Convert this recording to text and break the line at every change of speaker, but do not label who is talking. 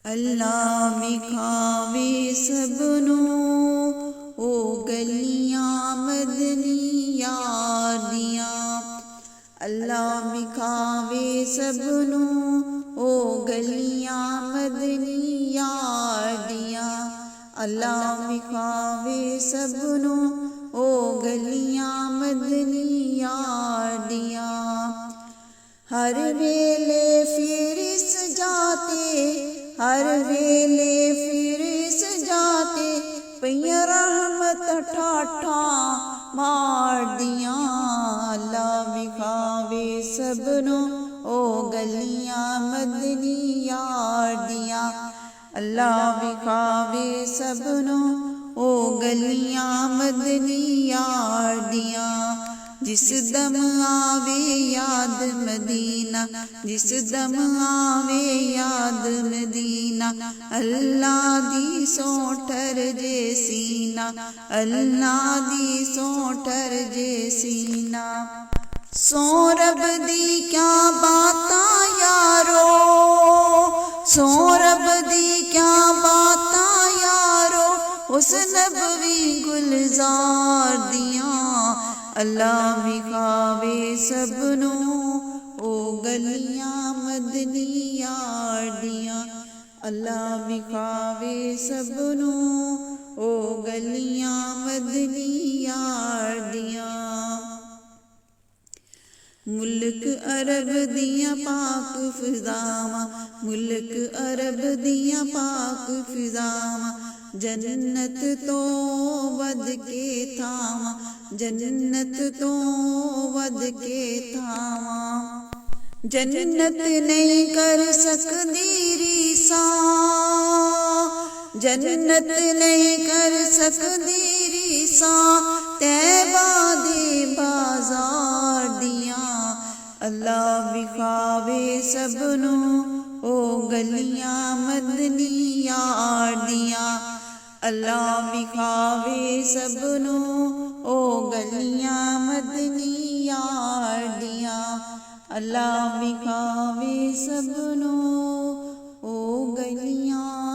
अल्लाह विखावे सबनों ओ गलियां मदनी यार दियां। अल्लाह विखावे सबनों ओ गलियां मदनी यार दियां। अल्लाह विखावे सबनों ओ गलियां मदनी यार दियां। हर वेले फिरिस जाते, हर वेले फिरिस जाते, पइयां रहमत ठाठा मार दियां। अल्लाह विखावे सबनों ओ गलियां मदनी यार दियां। अल्लाह विखावे सबनों ओ गलियां मदनी यार दियां। जिस दम आवे याद मदीना, जिस दम आवे याद मदीना, अल्लाह दी सोठर जे सीना, अल्लाह दी सोठर जे सीना। सो रब दी क्या बातां यारो, सो रब दी क्या बातां यारो, उस नबवी गुलजार दियां। अल्लाह विखावे सबनों ओ गलियां मदनी यार दियां। अल्लाह विखावे सबनों ओ गलियां मदनी यार दियां। मुल्क अरब दियां पाक फिजावां, मुल्क अरब दियां पाक फिजावां, जन्नत तो वध के थावां, जन्नत तो वध के थावां। जन्नत नहीं कर सकदी रीसा, जन्नत नहीं कर सकदी रीसा, तैबा दे बाजार दियां। अल्लाह विखावे सबनों ओ गलियां मदनी यार दियां। अल्लाह विखावे सबनों ओ गलियां मदनी यार दियां। अल्लाह विखावे सबनों ओ गलियां